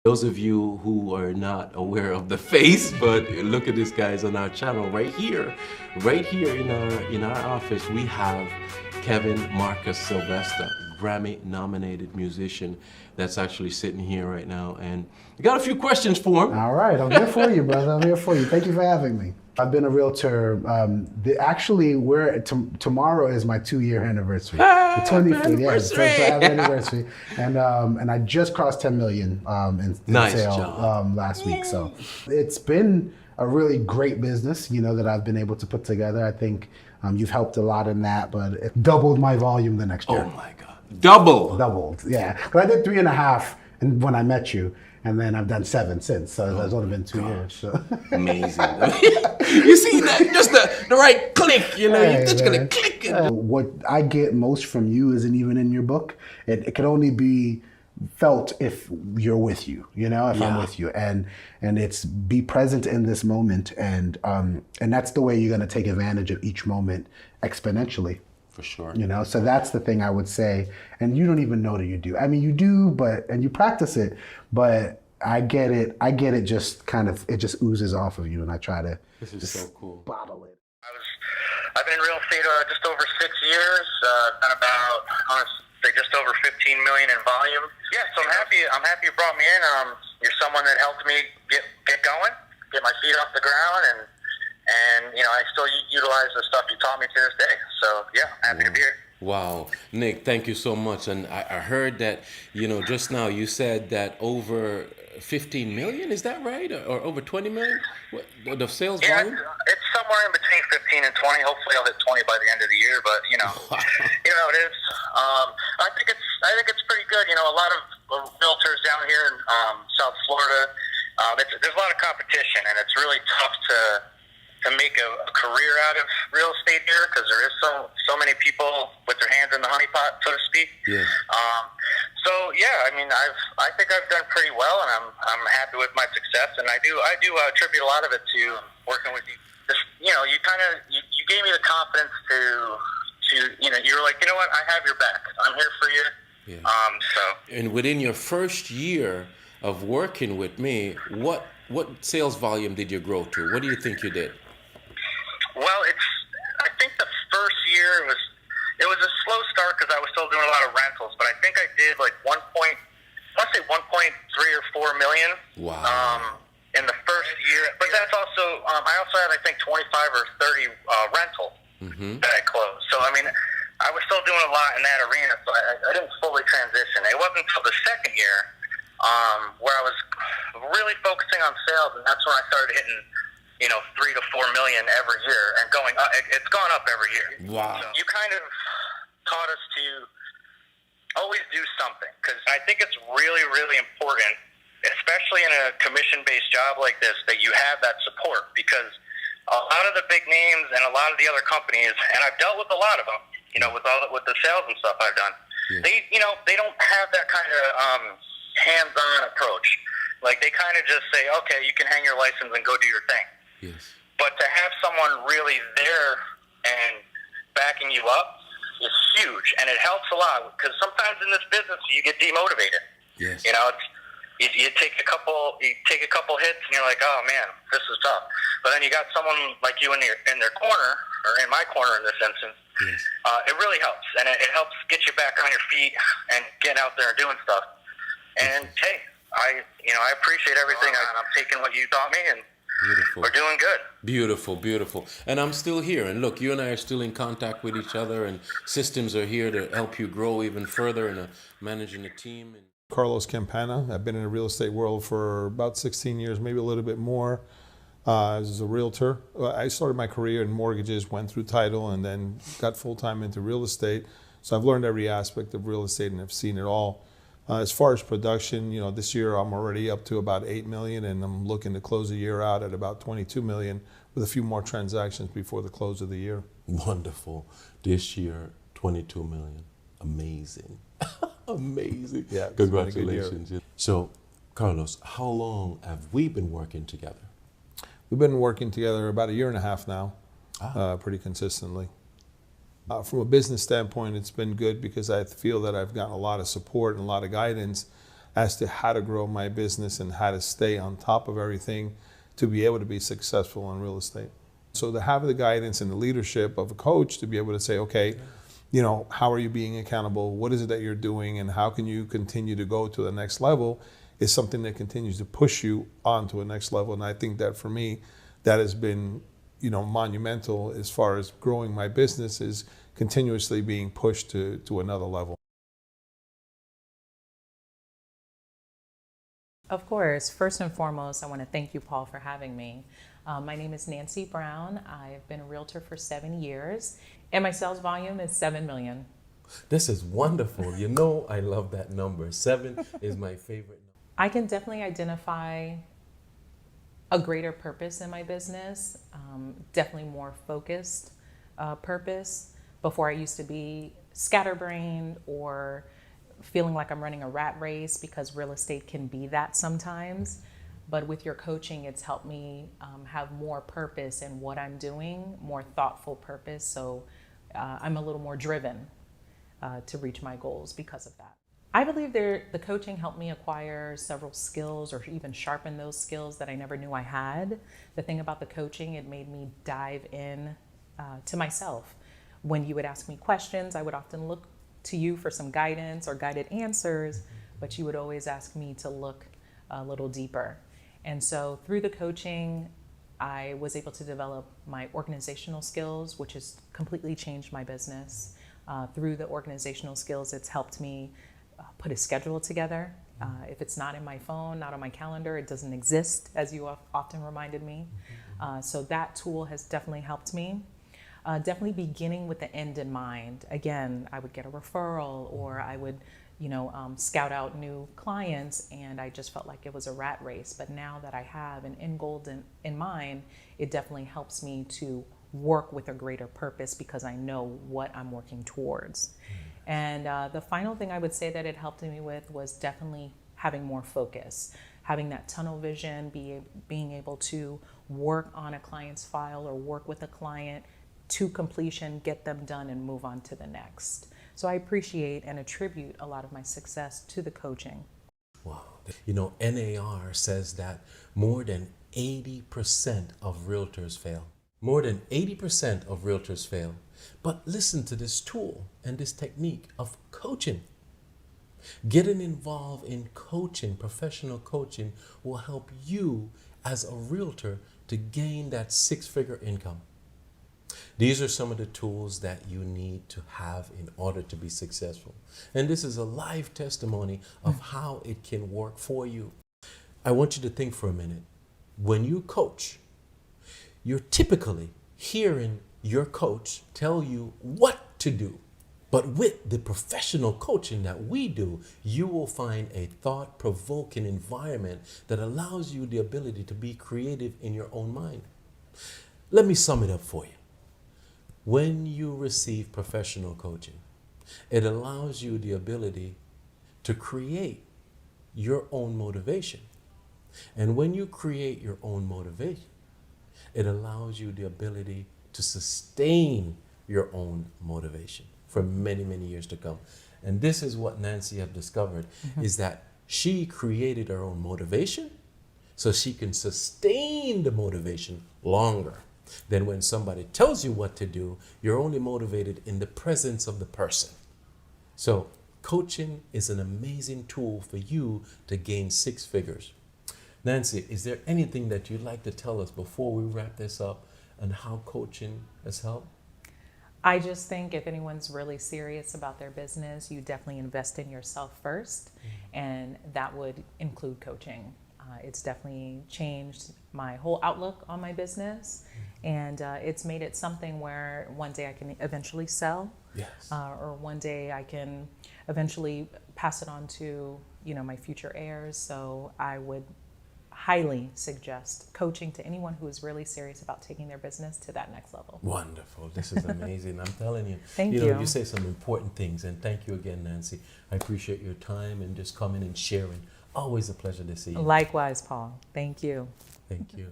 Those of you who are not aware of the face, but look at this guys on our channel right here in our office, we have Kevin Marcus Sylvester, Grammy nominated musician that's actually sitting here right now. And I got a few questions for him. All right, I'm here for you, brother. I'm here for you. Thank you for having me. I've been a realtor. Actually, tomorrow is my 2-year anniversary. The 25th, yeah, so happy anniversary. And I just crossed 10 million in Nice sale job. last week. So it's been a really great business, that I've been able to put together. I think you've helped a lot in that, but it doubled my volume the next year. Oh my God, doubled, yeah. But I did 3.5 when I met you. And then I've done 7 since, so it's only been 2 years. So. Amazing. You see that? Just the right click, you're just gonna click it. What I get most from you isn't even in your book. It can only be felt if you're with you, if I'm with you. And it's be present in this moment, and that's the way you're gonna take advantage of each moment exponentially. For sure. So that's the thing I would say. And you don't even know that you do. I mean, you do, and you practice it, but I get it just it just oozes off of you, and I try to so cool. Bottle it. I've been in real estate just over 6 years, done about, I want to say just over 15 million in volume. Yeah, so I'm happy you brought me in. You're someone that helped me get going, get my feet off the ground, and I still utilize the stuff you taught me to this day. So, yeah, happy to be here. Wow. Nick, thank you so much. And I heard that, just now you said that over 15 million, is that right? Or over 20 million? What, the sales volume? It's somewhere in between 15 and 20. Hopefully I'll hit 20 by the end of the year, but, Wow. It is. I think it's pretty good. A lot of realtors down here in South Florida, there's a lot of competition, and it's really tough to make a career out of real estate here, because there is so many people with their hands in the honey pot, so to speak. Yeah. So yeah, I think I've done pretty well, and I'm happy with my success, and I do attribute a lot of it to working with you. Just, you you gave me the confidence to you were like, you know what, I have your back. I'm here for you. Yeah. And within your first year of working with me, what sales volume did you grow to? What do you think you did? Well, I think the first year it was a slow start because I was still doing a lot of rentals, but I think I did like 1.3 or 4 million. Wow. In the first year, but that's also I also had, I think, 25 or 30 rentals that I closed. So I mean, I was still doing a lot in that arena, so I didn't fully transition. It wasn't until the second year where I was really focusing on sales, and that's when I started hitting 3 to 4 million every year, and going up. It's gone up every year. Wow. So you kind of taught us to always do something, because I think it's really, really important, especially in a commission-based job like this, that you have that support, because a lot of the big names and a lot of the other companies, and I've dealt with a lot of them, with the sales and stuff I've done, they don't have that kind of hands-on approach. Like, they kind of just say, okay, you can hang your license and go do your thing. Yes. But to have someone really there and backing you up is huge, and it helps a lot, because sometimes in this business you get demotivated. Yes. You take a couple hits, and you're like, oh man, this is tough. But then you got someone like you in their corner, or in my corner in this instance. Yes. It really helps, and it helps get you back on your feet and getting out there and doing stuff. And hey, I appreciate everything. I'm taking what you taught me, and Beautiful. we're doing good. Beautiful, beautiful. And I'm still here. And look, you and I are still in contact with each other, and systems are here to help you grow even further in managing a team. Carlos Campana. I've been in the real estate world for about 16 years, maybe a little bit more. As a realtor, I started my career in mortgages, went through title, and then got full-time into real estate. So I've learned every aspect of real estate, and I've seen it all. As far as production, this year I'm already up to about 8 million, and I'm looking to close the year out at about 22 million with a few more transactions before the close of the year. Wonderful. This year, 22 million. Amazing. Amazing. Yeah. Congratulations. So, Carlos, how long have we been working together? We've been working together about 1.5 years now, pretty consistently. From a business standpoint, it's been good because I feel that I've gotten a lot of support and a lot of guidance as to how to grow my business and how to stay on top of everything to be able to be successful in real estate. So to have the guidance and the leadership of a coach to be able to say, okay, you know, how are you being accountable? What is it that you're doing? And how can you continue to go to the next level is something that continues to push you on to a next level. And I think that for me, that has been, you know, monumental as far as growing my business, is continuously being pushed to another level. Of course. First and foremost, I want to thank you, Paul, for having me. My name is Nancy Brown. I've been a realtor for 7 years, and my sales volume is 7 million. This is wonderful. You know, I love that number. 7 is my favorite number. I can definitely identify a greater purpose in my business, definitely more focused purpose. Before, I used to be scatterbrained or feeling like I'm running a rat race, because real estate can be that sometimes. But with your coaching, it's helped me have more purpose in what I'm doing, more thoughtful purpose. So I'm a little more driven to reach my goals because of that. I believe the coaching helped me acquire several skills, or even sharpen those skills that I never knew I had. The thing about the coaching, it made me dive in to myself. When you would ask me questions, I would often look to you for some guidance or guided answers, but you would always ask me to look a little deeper. And so through the coaching, I was able to develop my organizational skills, which has completely changed my business. Through the organizational skills, it's helped me put a schedule together. If it's not in my phone, not on my calendar, it doesn't exist, as you often reminded me. So that tool has definitely helped me. Definitely beginning with the end in mind. Again, I would get a referral, or I would, scout out new clients, and I just felt like it was a rat race. But now that I have an end goal in mind, it definitely helps me to work with a greater purpose, because I know what I'm working towards. And the final thing I would say that it helped me with was definitely having more focus, having that tunnel vision, being able to work on a client's file or work with a client to completion, get them done, and move on to the next. So I appreciate and attribute a lot of my success to the coaching. Wow. You know, NAR says that more than 80% of realtors fail. More than 80% of realtors fail. But listen to this tool and this technique of coaching. Getting involved in coaching, professional coaching, will help you as a realtor to gain that 6-figure income. These are some of the tools that you need to have in order to be successful. And this is a live testimony of how it can work for you. I want you to think for a minute. When you coach, you're typically hearing your coach tell you what to do. But with the professional coaching that we do, you will find a thought-provoking environment that allows you the ability to be creative in your own mind. Let me sum it up for you. When you receive professional coaching, it allows you the ability to create your own motivation. And when you create your own motivation, it allows you the ability to sustain your own motivation for many, many years to come. And this is what Nancy have discovered, is that she created her own motivation so she can sustain the motivation longer. Then when somebody tells you what to do, you're only motivated in the presence of the person. So coaching is an amazing tool for you to gain 6 figures. Nancy, is there anything that you'd like to tell us before we wrap this up on how coaching has helped? I just think if anyone's really serious about their business, you definitely invest in yourself first, and that would include coaching. It's definitely changed my whole outlook on my business, and it's made it something where one day I can eventually sell, Yes. or one day I can eventually pass it on to my future heirs. So I would highly suggest coaching to anyone who is really serious about taking their business to that next level. Wonderful. This is amazing. I'm telling you. Thank you. You say some important things, and thank you again, Nancy. I appreciate your time and just coming and sharing. Always a pleasure to see you. Likewise, Paul. Thank you. Thank you.